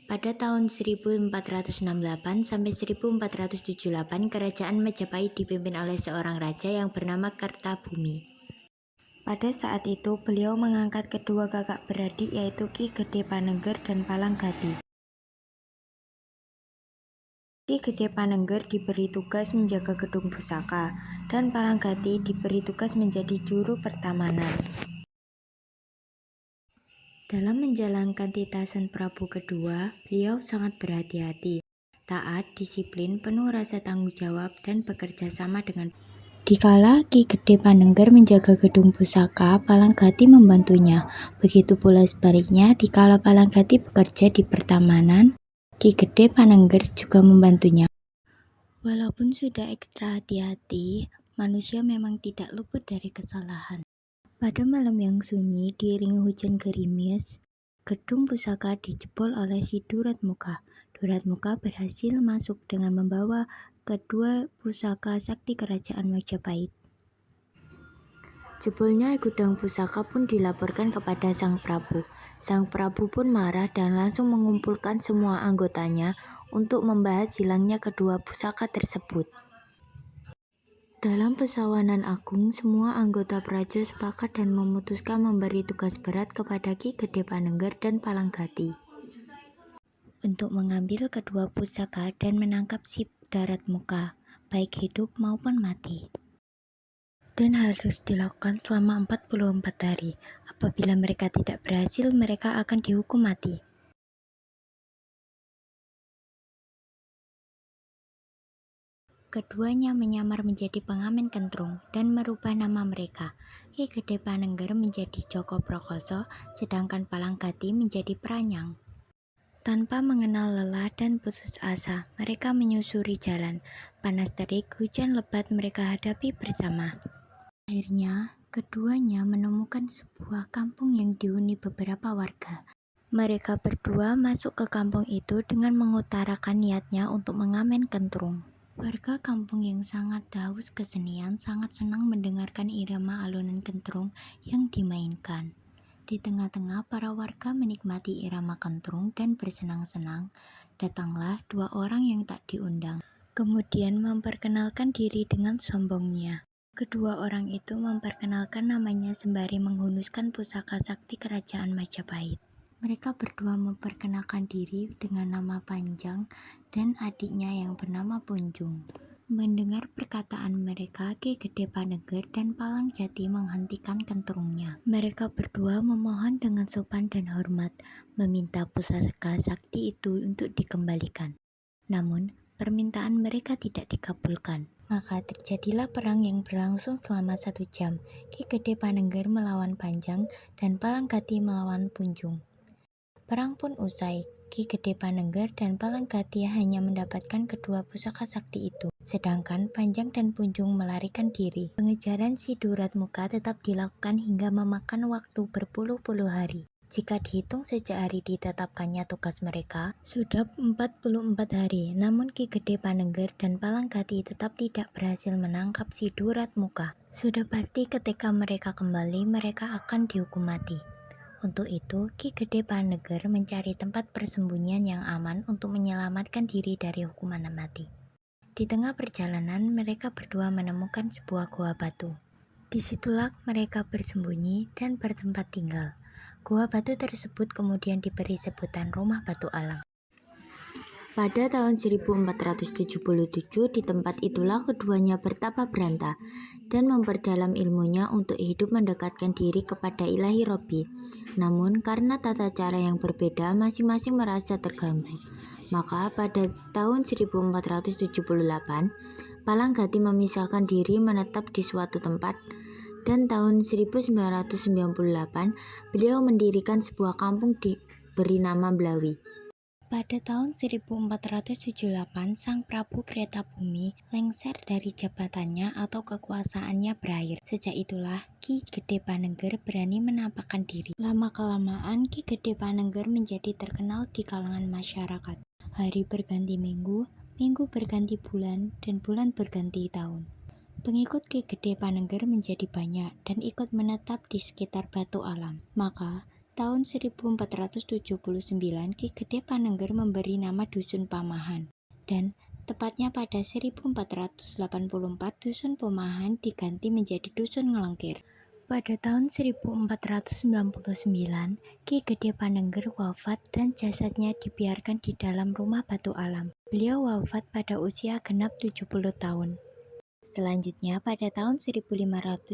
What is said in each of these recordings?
Pada tahun 1468 sampai 1478, kerajaan Majapahit dipimpin oleh seorang raja yang bernama Kertabumi. Pada saat itu, beliau mengangkat kedua kakak beradik yaitu Ki Gede Panengger dan Palanggati. Ki Gede Panengger diberi tugas menjaga gedung pusaka, dan Palanggati diberi tugas menjadi juru pertamanan. Dalam menjalankan titasan Prabu kedua, beliau sangat berhati-hati, taat, disiplin, penuh rasa tanggung jawab, dan bekerja sama dengan. Dikala Ki Gede Panengger menjaga gedung pusaka, Palanggati membantunya. Begitu pula sebaliknya, dikala Palanggati bekerja di pertamanan, Ki Gede Panengger juga membantunya. Walaupun sudah ekstra hati-hati, manusia memang tidak luput dari kesalahan. Pada malam yang sunyi, diiringi hujan gerimis, gedung pusaka dijebol oleh si Duratmuka. Duratmuka berhasil masuk dengan membawa kedua pusaka sakti kerajaan Majapahit. Jebolnya gudang pusaka pun dilaporkan kepada Sang Prabu. Sang Prabu pun marah dan langsung mengumpulkan semua anggotanya untuk membahas hilangnya kedua pusaka tersebut. Dalam pesawanan agung, semua anggota praja sepakat dan memutuskan memberi tugas berat kepada Ki Gede Panengger dan Palanggati untuk mengambil kedua pusaka dan menangkap si Daratmuka, baik hidup maupun mati. Dan harus dilakukan selama 44 hari. Apabila mereka tidak berhasil, mereka akan dihukum mati. Keduanya menyamar menjadi pengamen kentrung dan merubah nama mereka. Ki Gede Panengger menjadi Joko Prokoso, sedangkan Palanggati menjadi Pranyang. Tanpa mengenal lelah dan putus asa, mereka menyusuri jalan. Panas terik, hujan lebat mereka hadapi bersama. Akhirnya, keduanya menemukan sebuah kampung yang dihuni beberapa warga. Mereka berdua masuk ke kampung itu dengan mengutarakan niatnya untuk mengamen kentrung. Warga kampung yang sangat haus kesenian sangat senang mendengarkan irama alunan kentrung yang dimainkan. Di tengah-tengah para warga menikmati irama kentrung dan bersenang-senang, datanglah dua orang yang tak diundang. Kemudian memperkenalkan diri dengan sombongnya. Kedua orang itu memperkenalkan namanya sembari menghunuskan pusaka sakti kerajaan Majapahit. Mereka berdua memperkenalkan diri dengan nama Panjang dan adiknya yang bernama Punjung. Mendengar perkataan mereka, Ki Gede Panengger dan Palanggati menghentikan kentrungnya. Mereka berdua memohon dengan sopan dan hormat, meminta pusaka sakti itu untuk dikembalikan. Namun, permintaan mereka tidak dikabulkan. Maka terjadilah perang yang berlangsung selama 1 jam. Ki Gede Panengger melawan Panjang dan Palanggati melawan Punjung. Perang pun usai. Ki Gede Panengger dan Palanggati hanya mendapatkan kedua pusaka sakti itu, sedangkan Panjang dan Punjung melarikan diri. Pengejaran si Duratmuka tetap dilakukan hingga memakan waktu berpuluh-puluh hari. Jika dihitung sejak hari ditetapkannya tugas mereka, sudah 44 hari. Namun Ki Gede Panengger dan Palanggati tetap tidak berhasil menangkap si Duratmuka. Sudah pasti ketika mereka kembali, mereka akan dihukum mati. Untuk itu, Ki Gede Panengger mencari tempat persembunyian yang aman untuk menyelamatkan diri dari hukuman mati. Di tengah perjalanan, mereka berdua menemukan sebuah gua batu. Disitulah mereka bersembunyi dan bertempat tinggal. Gua batu tersebut kemudian diberi sebutan Rumah Batu Alam. Pada tahun 1477, di tempat itulah keduanya bertapa beranta dan memperdalam ilmunya untuk hidup mendekatkan diri kepada Ilahi Robbi. Namun karena tata cara yang berbeda, masing-masing merasa terganggu. Maka pada tahun 1478, Palanggati memisahkan diri menetap di suatu tempat, dan tahun 1998 beliau mendirikan sebuah kampung diberi nama Blawi. Pada tahun 1478, Sang Prabu Kertabumi lengser dari jabatannya atau kekuasaannya berakhir. Sejak itulah Ki Gede Panengger berani menampakkan diri. Lama-kelamaan Ki Gede Panengger menjadi terkenal di kalangan masyarakat. Hari berganti minggu, minggu berganti bulan, dan bulan berganti tahun. Pengikut Ki Gede Panengger menjadi banyak dan ikut menetap di sekitar Batu Alam. Maka Tahun 1479, Ki Gede Panengger memberi nama Dusun Pamahan, dan tepatnya pada 1484 Dusun Pamahan diganti menjadi Dusun Ngelengkir. Pada tahun 1499, Ki Gede Panengger wafat dan jasadnya dibiarkan di dalam rumah Batu Alam. Beliau wafat pada usia genap 70 tahun. Selanjutnya, pada tahun 1521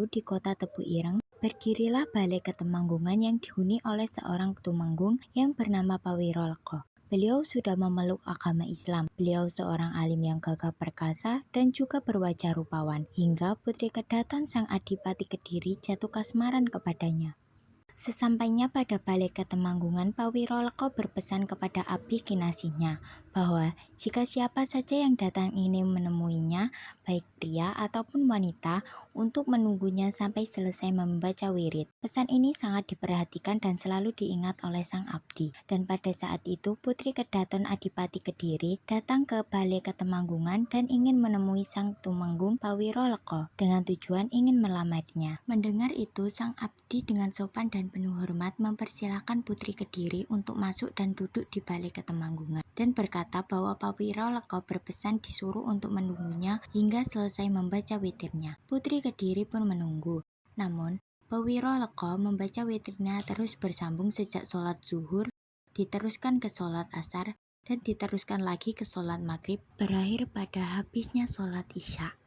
di kota Tebu Ireng, berdirilah Balai Ketemanggungan yang dihuni oleh seorang tumenggung yang bernama Pawiroleko. Beliau sudah memeluk agama Islam. Beliau seorang alim yang gagah perkasa dan juga berwajah rupawan, hingga Putri Kedatan sang Adipati Kediri jatuh kasmaran kepadanya. Sesampainya pada Balai Ketemanggungan, Pawiroleko berpesan kepada abdi kinasihnya bahwa jika siapa saja yang datang ingin menemuinya, baik pria ataupun wanita, untuk menunggunya sampai selesai membaca wirid. Pesan ini sangat diperhatikan dan selalu diingat oleh sang abdi. Dan pada saat itu, Putri Kedaton Adipati Kediri datang ke Balai Ketemanggungan dan ingin menemui sang tumenggung Pawiroleko dengan tujuan ingin melamarnya. Mendengar itu, sang abdi dengan sopan dan penuh hormat mempersilahkan Putri Kediri untuk masuk dan duduk di Balai Ketemanggungan, dan berkata bahwa Pawiroleko berpesan disuruh untuk menunggunya hingga selesai membaca witirnya. Putri Kediri pun menunggu. Namun, Pawiroleko membaca witirnya terus bersambung sejak sholat zuhur, diteruskan ke sholat asar, dan diteruskan lagi ke sholat maghrib, berakhir pada habisnya sholat isya.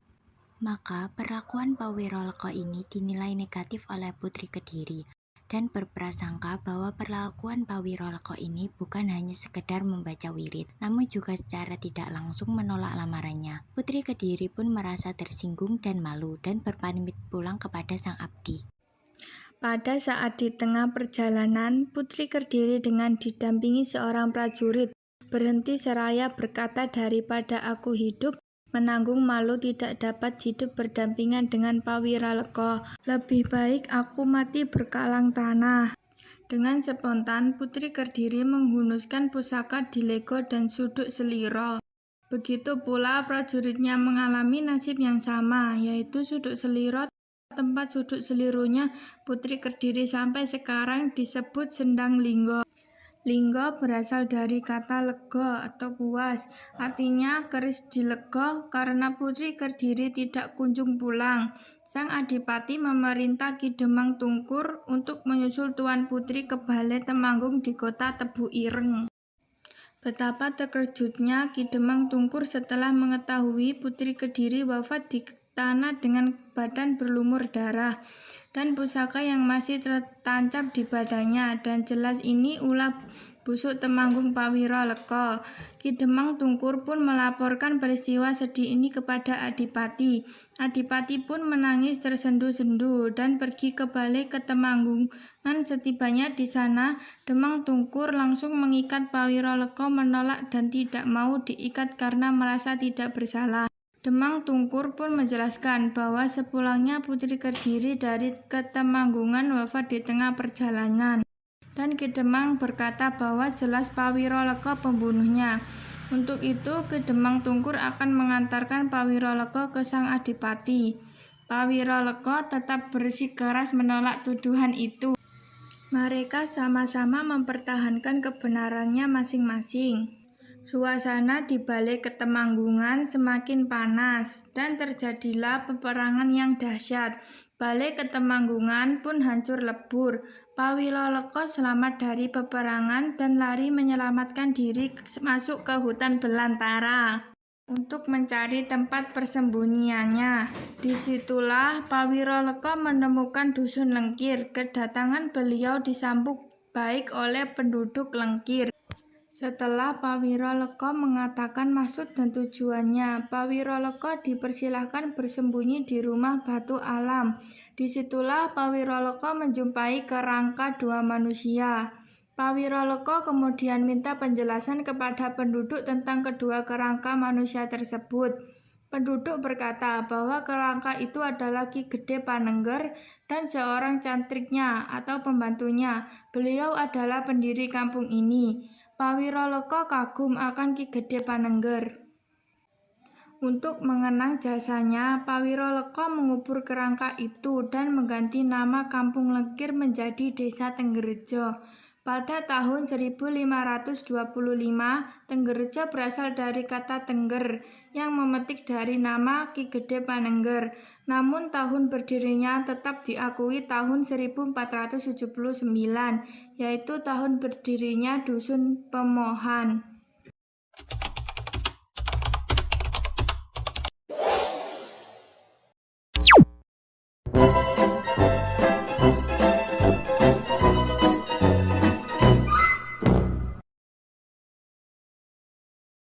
Maka perlakuan Pawiroleko ini dinilai negatif oleh Putri Kediri dan berprasangka bahwa perlakuan Pawiroleko ini bukan hanya sekedar membaca wirid, namun juga secara tidak langsung menolak lamarannya. Putri Kediri pun merasa tersinggung dan malu dan berpamit pulang kepada sang abdi. Pada saat di tengah perjalanan, Putri Kediri dengan didampingi seorang prajurit berhenti seraya berkata, "Daripada aku hidup menanggung malu tidak dapat hidup berdampingan dengan Pawiroleko, lebih baik aku mati berkalang tanah." Dengan spontan, Putri Kediri menghunuskan pusaka dilego dan suduk seliro. Begitu pula prajuritnya mengalami nasib yang sama, yaitu suduk seliro. Tempat suduk selirunya Putri Kediri sampai sekarang disebut Sendang Linggo. Linggo berasal dari kata lego atau puas, artinya keris dilego karena Putri Kediri tidak kunjung pulang. Sang Adipati memerintah Ki Demang Tungkur untuk menyusul Tuan Putri ke Balai Temanggung di kota Tebu Ireng. Betapa terkejutnya Ki Demang Tungkur setelah mengetahui Putri Kediri wafat di tanah dengan badan berlumur darah dan pusaka yang masih tertancap di badannya, dan jelas ini ulah busuk Temanggung Pawiroleko. Ki Demang Tungkur pun melaporkan peristiwa sedih ini kepada Adipati. Adipati pun menangis tersendu-sendu dan pergi ke Balai Ketemanggungan. Setibanya di sana, Demang Tungkur langsung mengikat Pawiroleko menolak dan tidak mau diikat karena merasa tidak bersalah. Demang Tungkur pun menjelaskan bahwa sepulangnya Putri Kediri dari Ketemanggungan wafat di tengah perjalanan, dan Ki Demang berkata bahwa jelas Pawiroleko pembunuhnya. Untuk itu, Ki Demang Tungkur akan mengantarkan Pawiroleko ke sang Adipati. Pawiroleko tetap bersikeras menolak tuduhan itu. Mereka sama-sama mempertahankan kebenarannya masing-masing. Suasana di Balai Ketemanggungan semakin panas dan terjadilah peperangan yang dahsyat. Balai Ketemanggungan pun hancur lebur. Pawiroleko selamat dari peperangan dan lari menyelamatkan diri masuk ke hutan belantara untuk mencari tempat persembunyiannya. Disitulah Pawiroleko menemukan Dusun Lengkir. Kedatangan beliau disambut baik oleh penduduk Lengkir. Setelah Pawiroleko mengatakan maksud dan tujuannya, Pawiroleko dipersilahkan bersembunyi di rumah Batu Alam. Disitulah Pawiroleko menjumpai kerangka dua manusia. Pawiroleko kemudian minta penjelasan kepada penduduk tentang kedua kerangka manusia tersebut. Penduduk berkata bahwa kerangka itu adalah Ki Gede Panengger dan seorang cantriknya atau pembantunya. Beliau adalah pendiri kampung ini. Pawiroleko kagum akan Ki Gede Panengger. Untuk mengenang jasanya, Pawiro Leko mengubur kerangka itu dan mengganti nama Kampung Lengkir menjadi Desa Tenggerejo. Pada tahun 1525, Tenggerejo berasal dari kata Tengger yang memetik dari nama Ki Gede Panengger. Namun tahun berdirinya tetap diakui tahun 1479, yaitu tahun berdirinya Dusun Pemohan.